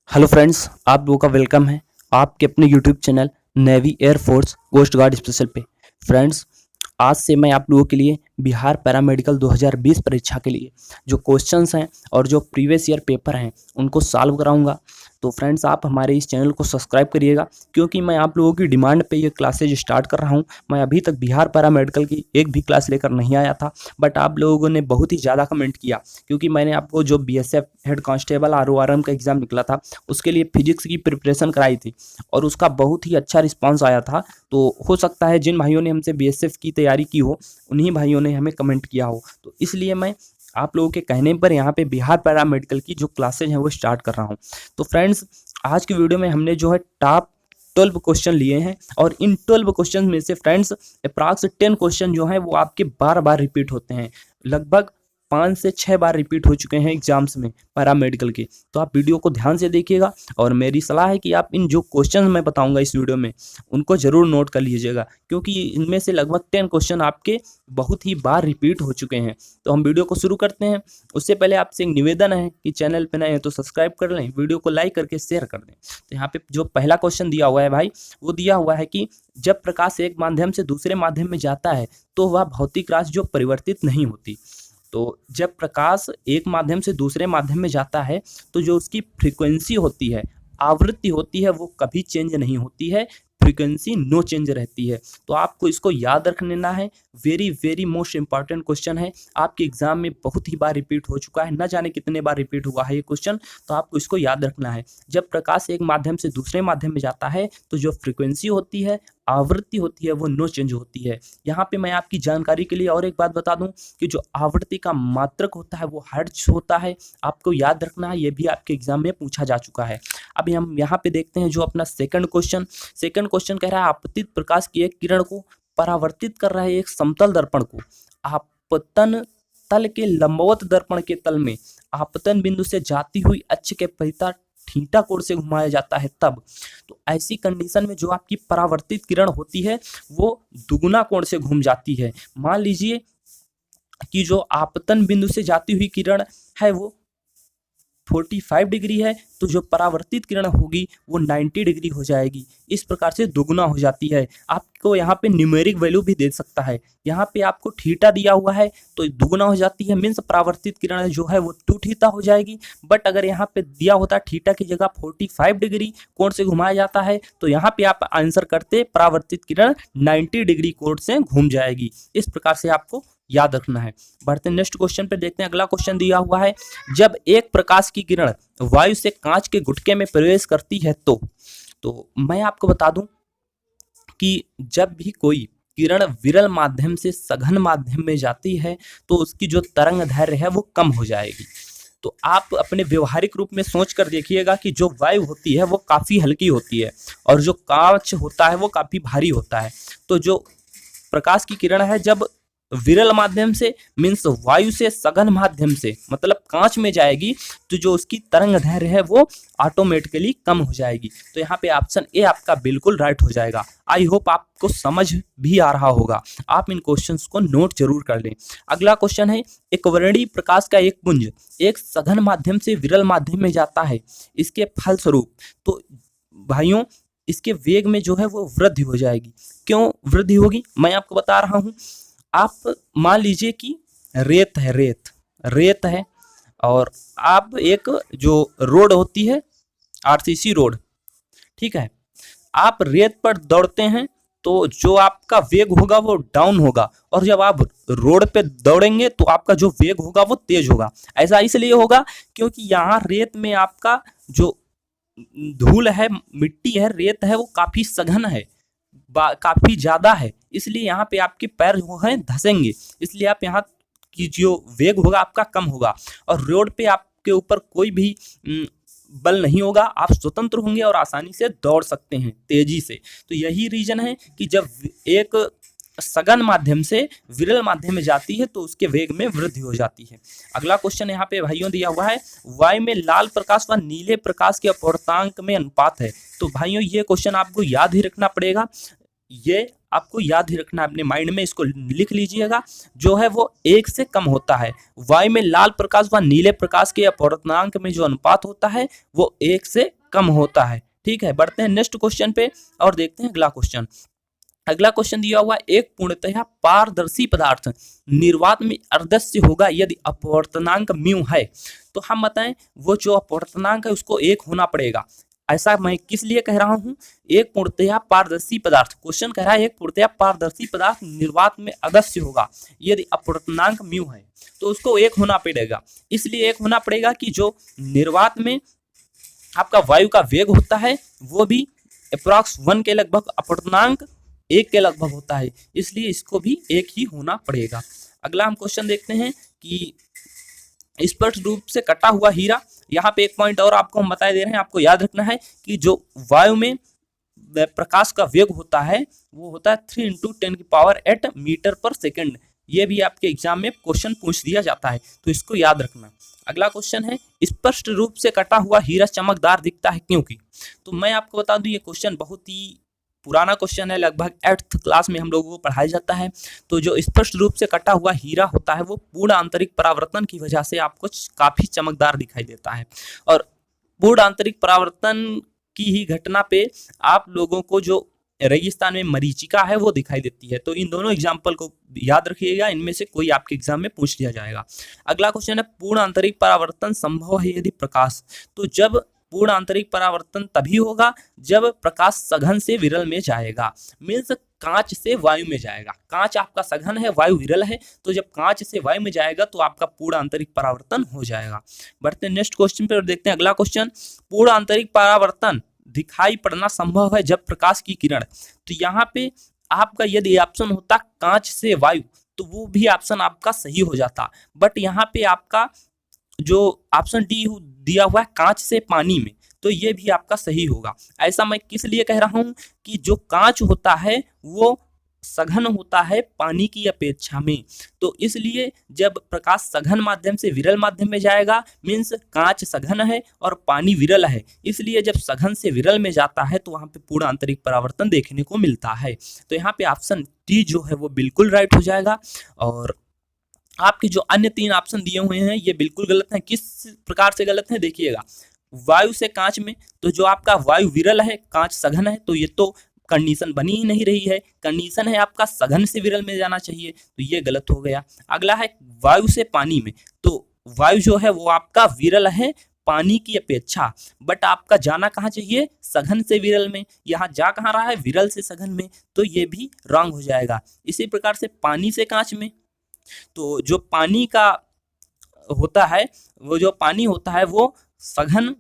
Hello friends, आप लोगों का वेलकम है आपके अपने YouTube channel navy air force coast guard special पे। फ्रेंड्स, आज से मैं आप लोगों के लिए बिहार पैरामेडिकल 2020 परीक्षा के लिए जो क्वेश्चंस हैं और जो प्रीवियस ईयर पेपर हैं उनको सॉल्व कराऊंगा। तो फ्रेंड्स, आप हमारे इस चैनल को सब्सक्राइब करिएगा क्योंकि मैं आप लोगों की डिमांड पे ये क्लासेज स्टार्ट कर रहा हूँ। मैं अभी तक बिहार पैरामेडिकल की एक भी क्लास लेकर नहीं आया था, बट आप लोगों ने बहुत ही ज़्यादा कमेंट किया क्योंकि मैंने आपको जो बीएसएफ हेड कांस्टेबल आरओआरएम का एग्ज़ाम निकला था उसके लिए फिजिक्स की प्रिपरेशन कराई थी और उसका बहुत ही अच्छा रिस्पांस आया था। तो हो सकता है जिन भाइयों ने हमसे बीएसएफ की तैयारी की हो उन्हीं भाइयों ने हमें कमेंट किया हो, तो इसलिए मैं आप लोगों के कहने पर यहाँ पे बिहार पैरामेडिकल की जो क्लासेज हैं वो स्टार्ट कर रहा हूँ। तो फ्रेंड्स, आज की वीडियो में हमने जो है टॉप 12 क्वेश्चन लिए हैं और इन 12 क्वेश्चन में से फ्रेंड्स अप्रॉक्स 10 क्वेश्चन जो हैं वो आपके बार बार रिपीट होते हैं। लगभग 5 से 6 बार रिपीट हो चुके हैं एग्जाम्स में पैरामेडिकल के। तो आप वीडियो को ध्यान से देखिएगा और मेरी सलाह है कि आप इन जो क्वेश्चन मैं बताऊंगा इस वीडियो में उनको जरूर नोट कर लीजिएगा क्योंकि इनमें से लगभग 10 क्वेश्चन आपके बहुत ही बार रिपीट हो चुके हैं। तो हम वीडियो को शुरू करते हैं। उससे पहले आपसे एक निवेदन है कि चैनल पर नए हैं तो सब्सक्राइब कर लें, वीडियो को लाइक करके शेयर कर दें। तो यहाँ पे जो पहला क्वेश्चन दिया हुआ है भाई, वो दिया हुआ है कि जब प्रकाश एक माध्यम से दूसरे माध्यम में जाता है तो वह भौतिक राशि जो परिवर्तित नहीं होती। तो जब प्रकाश एक माध्यम से दूसरे माध्यम में जाता है तो जो उसकी फ्रीक्वेंसी होती है, आवृत्ति होती है, वो कभी चेंज नहीं होती है, फ्रीक्वेंसी नो चेंज रहती है। तो आपको इसको याद रख लेना है। Very very most important question है, आपके एग्जाम में बहुत ही बार रिपीट हो चुका है, न जाने कितने बार रिपीट हुआ है ये क्वेश्चन। तो आपको इसको याद रखना है। जब प्रकाश एक माध्यम से दूसरे माध्यम में जाता है तो जो फ्रीक्वेंसी होती है, आवृत्ति होती है, वो नो चेंज होती है। यहाँ पे मैं आपकी जानकारी के लिए और एक बात बता दूं कि जो आवृत्ति का मात्रक होता है वो हर्ट्ज होता है। आपको याद रखना है, ये भी आपके एग्जाम में पूछा जा चुका है। अभी हम यहाँ पे देखते हैं जो अपना सेकंड क्वेश्चन कह रहा है आपतित प्रकाश की एक किरण को परावर्तित कर रहा है एक समतल दर्पण को आपतन तल के लंबवत दर्पण के तल में आपतन बिंदु से जाती हुई अक्ष के परिता थीटा कोण से घुमाया जाता है तब। तो ऐसी कंडीशन में जो आपकी परावर्तित किरण होती है वो दुगुना कोण से घूम जाती है। मान लीजिए कि जो आपतन बिंदु से जाती हुई किरण है वो 45 डिग्री है तो जो परावर्तित किरण होगी वो 90 डिग्री हो जाएगी। इस प्रकार से दुगुना हो जाती है। आपको यहाँ पे न्यूमेरिक वैल्यू भी दे सकता है। यहाँ पे आपको थीटा दिया हुआ है तो दुगुना हो जाती है, मीन्स परावर्तित किरण जो है वो 2 थीटा हो जाएगी। बट अगर यहाँ पे दिया होता थीटा की जगह 45 डिग्री कोण से घुमाया जाता है तो यहाँ पे आप आंसर करते परावर्तित किरण 90 डिग्री कोण से घूम जाएगी। इस प्रकार से आपको याद रखना है। बढ़ते नेक्स्ट क्वेश्चन पे देखते हैं। अगला क्वेश्चन दिया हुआ है, जब एक प्रकाश की किरण वायु से कांच के गुटके में प्रवेश करती है तो मैं आपको बता दूं कि जब भी कोई किरण विरल माध्यम से सघन माध्यम में जाती है तो उसकी जो तरंग दैर्घ्य है वो कम हो जाएगी। तो आप अपने व्यवहारिक रूप में सोच कर देखिएगा कि जो वायु होती है वो काफ़ी हल्की होती है और जो कांच होता है वो काफ़ी भारी होता है। तो जो प्रकाश की किरण है जब विरल माध्यम से मीन्स वायु से सघन माध्यम से मतलब कांच में जाएगी तो जो उसकी तरंग दैर्घ्य है वो ऑटोमेटिकली कम हो जाएगी। तो यहाँ पे ऑप्शन ए आपका बिल्कुल राइट हो जाएगा। आई होप आपको समझ भी आ रहा होगा। आप इन क्वेश्चंस को नोट जरूर कर लें। अगला क्वेश्चन है, एक वर्णीय प्रकाश का एक पुंज एक सघन माध्यम से विरल माध्यम में जाता है, इसके फलस्वरूप तो भाइयों इसके वेग में जो है वो वृद्धि हो जाएगी। क्यों वृद्धि होगी मैं आपको बता रहा हूँ। आप मान लीजिए कि रेत है और आप एक जो रोड होती है आरसीसी रोड, ठीक है, आप रेत पर दौड़ते हैं तो जो आपका वेग होगा वो डाउन होगा और जब आप रोड पे दौड़ेंगे तो आपका जो वेग होगा वो तेज होगा। ऐसा इसलिए होगा क्योंकि यहाँ रेत में आपका जो धूल है, मिट्टी है, रेत है, वो काफी सघन है, काफी ज्यादा है, इसलिए यहाँ पे आपके पैर जो है धसेंगे, इसलिए आप यहाँ की जो वेग होगा आपका कम होगा और रोड पे आपके ऊपर कोई भी बल नहीं होगा, आप स्वतंत्र होंगे और आसानी से दौड़ सकते हैं तेजी से। तो यही रीजन है कि जब एक सघन माध्यम से विरल माध्यम में जाती है तो उसके वेग में वृद्धि हो जाती है। अगला क्वेश्चन यहाँ पे भाइयों दिया हुआ है, वायु में लाल प्रकाश व नीले प्रकाश के अपवर्तांक में अनुपात है। तो भाइयों ये क्वेश्चन आपको याद ही रखना पड़ेगा। ये आपको याद ही रखना, अपने माइंड में इसको लिख लीजिएगा, जो है वो 1 से कम होता है। वायु में लाल प्रकाश व नीले प्रकाश के अपवर्तनांक में जो अनुपात होता है वो 1 से कम होता है। ठीक है, बढ़ते हैं नेक्स्ट क्वेश्चन पे और देखते हैं अगला क्वेश्चन। अगला क्वेश्चन दिया हुआ, एक पूर्णतः पारदर्शी पदार्थ निर्वात में अदृश्य होगा यदि अपवर्तनांक म्यू है। तो हम बताएं वो जो अपवर्तनांक है उसको 1 होना पड़ेगा। ऐसा मैं किस लिए कह रहा हूं? एक पूर्णतः पारदर्शी पदार्थ, क्वेश्चन कह रहा है एक पूर्णतः पारदर्शी पदार्थ निर्वात में अदृश्य होगा यदि अपवर्तनांक म्यू है, तो उसको 1 होना पड़ेगा। इसलिए 1 होना पड़ेगा कि जो निर्वात में आपका वायु का वेग होता है वो भी अप्रॉक्स 1 के लगभग, अपवर्तनांक 1 के लगभग होता है, इसलिए इसको भी 1 ही होना पड़ेगा। अगला हम क्वेश्चन देखते हैं कि स्पष्ट रूप से कटा हुआ हीरा। यहाँ पे एक पॉइंट और आपको हम बता दे रहे हैं, आपको याद रखना है कि जो वायु में प्रकाश का वेग होता है वो होता है 3 × 10⁸ मीटर पर सेकंड। ये भी आपके एग्जाम में क्वेश्चन पूछ दिया जाता है, तो इसको याद रखना। अगला क्वेश्चन है, स्पष्ट रूप से कटा हुआ हीरा चमकदार दिखता है क्योंकि। तो मैं आपको बता दूं ये क्वेश्चन बहुत ही पुराना क्वेश्चन है, लगभग 8th क्लास में हम लोगों को पढ़ाया जाता है। तो जो स्पष्ट रूप से कटा हुआ हीरा होता है वो पूर्ण आंतरिक परावर्तन की वजह से आपको काफी चमकदार दिखाई देता है, और पूर्ण आंतरिक परावर्तन की ही घटना पे आप लोगों को जो रेगिस्तान में मरीचिका है वो दिखाई देती है। तो इन दोनों एग्जाम्पल को याद रखिएगा, इनमें से कोई आपके एग्जाम में पूछ लिया जाएगा। अगला क्वेश्चन है, पूर्ण आंतरिक परावर्तन संभव है यदि प्रकाश। तो जब पूर्ण आंतरिक परावर्तन तभी होगा जब प्रकाश सघन से विरल में जाएगा, मीन्स कांच से वायु में जाएगा। कांच आपका सघन है, वायु विरल है, तो जब कांच से वायु में जाएगा तो आपका पूर्ण आंतरिक परावर्तन हो जाएगा। बढ़ते हैं नेक्स्ट क्वेश्चन पे और देखते हैं अगला क्वेश्चन, पूर्ण आंतरिक परावर्तन दिखाई पड़ना संभव है जब प्रकाश की किरण। तो यहाँ पे आपका यदि ऑप्शन होता कांच से वायु तो वो भी ऑप्शन आपका सही हो जाता, बट यहाँ पे आपका जो ऑप्शन डी दिया हुआ है कांच से पानी में, तो ये भी आपका सही होगा। ऐसा मैं किस लिए कह रहा हूँ कि जो कांच होता है वो सघन होता है पानी की अपेक्षा में, तो इसलिए जब प्रकाश सघन माध्यम से विरल माध्यम में जाएगा, मीन्स कांच सघन है और पानी विरल है, इसलिए जब सघन से विरल में जाता है तो वहां पे पूर्ण आंतरिक परावर्तन देखने को मिलता है। तो यहाँ पे ऑप्शन डी जो है वो बिल्कुल राइट हो जाएगा। और आपके जो अन्य 3 ऑप्शन दिए हुए हैं ये बिल्कुल गलत हैं। किस प्रकार से गलत है देखिएगा, वायु से कांच में, तो जो आपका वायु विरल है कांच सघन है, तो ये तो कंडीशन बनी ही नहीं रही है। कंडीशन है आपका सघन से विरल में जाना चाहिए, तो ये गलत हो गया। अगला है वायु से पानी में, तो वायु जो है वो आपका विरल है पानी की अपेक्षा, बट आपका जाना कहाँ चाहिए, सघन से विरल में। यहाँ जा कहाँ रहा है, विरल से सघन में, तो ये भी रॉन्ग हो जाएगा। इसी प्रकार से पानी से कांच में, तो जो पानी का होता है वो जो पानी होता है वो सघन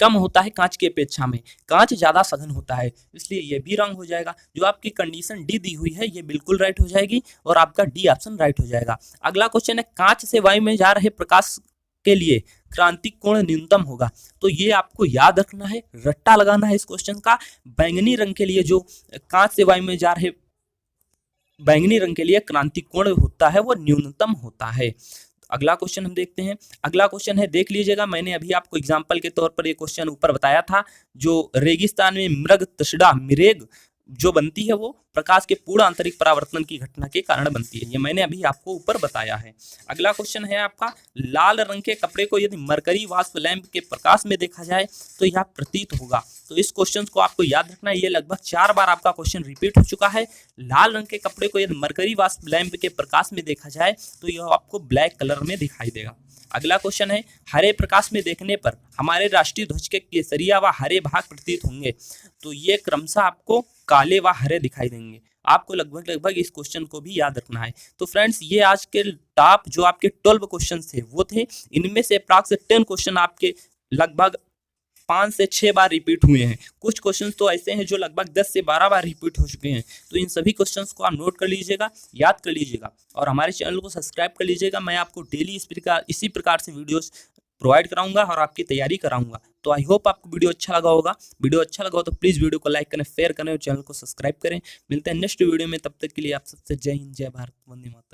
कम होता है कांच की अपेक्षा में, कांच ज्यादा सघन होता है, इसलिए ये भी रॉन्ग हो जाएगा। जो आपकी कंडीशन डी दी हुई है ये बिल्कुल राइट हो जाएगी और आपका डी ऑप्शन राइट हो जाएगा। अगला क्वेश्चन है, कांच से वायु में जा रहे प्रकाश के लिए क्रांतिक कोण न्यूनतम होगा। तो ये आपको याद रखना है, रट्टा लगाना है इस क्वेश्चन का। बैंगनी रंग के लिए जो कांच से वायु में जा रहे बैंगनी रंग के लिए क्रांतिक कोण होता है वो न्यूनतम होता है। अगला क्वेश्चन हम देखते हैं। अगला क्वेश्चन है, देख लीजिएगा, मैंने अभी आपको एग्जांपल के तौर पर ये क्वेश्चन ऊपर बताया था। जो रेगिस्तान में मृग तसड़ा मिरेग जो बनती है वो प्रकाश के पूर्ण आंतरिक परावर्तन की घटना के कारण बनती है, ये मैंने अभी आपको ऊपर बताया है। अगला क्वेश्चन है आपका, लाल रंग के कपड़े को यदि मरकरी वाष्प लैंप के प्रकाश में देखा जाए तो यह प्रतीत होगा। तो इस क्वेश्चन को आपको याद रखना है, ये लगभग 4 बार आपका क्वेश्चन रिपीट हो चुका है। लाल रंग के कपड़े को यदि मरकरी वाष्प लैंप के प्रकाश में देखा जाए तो यह आपको ब्लैक कलर में दिखाई देगा। अगला क्वेश्चन है, हरे प्रकाश में देखने पर हमारे राष्ट्रीय ध्वज के केसरिया व हरे भाग प्रतीत होंगे। तो ये क्रमशः आपको काले व हरे दिखाई देंगे। आपको लगभग इस क्वेश्चन को भी याद रखना है। तो फ्रेंड्स, ये आज के टॉप जो आपके 12 क्वेश्चन थे वो थे। इनमें से अप्रॉक्स 10 क्वेश्चन आपके लगभग 5 से 6 बार रिपीट हुए हैं। कुछ क्वेश्चंस तो ऐसे हैं जो लगभग 10 से 12 बार रिपीट हो चुके हैं। तो इन सभी क्वेश्चंस को आप नोट कर लीजिएगा, याद कर लीजिएगा और हमारे चैनल को सब्सक्राइब कर लीजिएगा। मैं आपको डेली इसी प्रकार से वीडियोस प्रोवाइड कराऊंगा और आपकी तैयारी कराऊंगा। तो आई होप आपको वीडियो अच्छा लगा होगा। वीडियो अच्छा लगा हो तो प्लीज़ वीडियो को लाइक करें, शेयर करें और चैनल को सब्सक्राइब करें। मिलते हैं नेक्स्ट वीडियो में, तब तक के लिए आप सबसे जय हिंद, जय भारत, वंदे मातरम।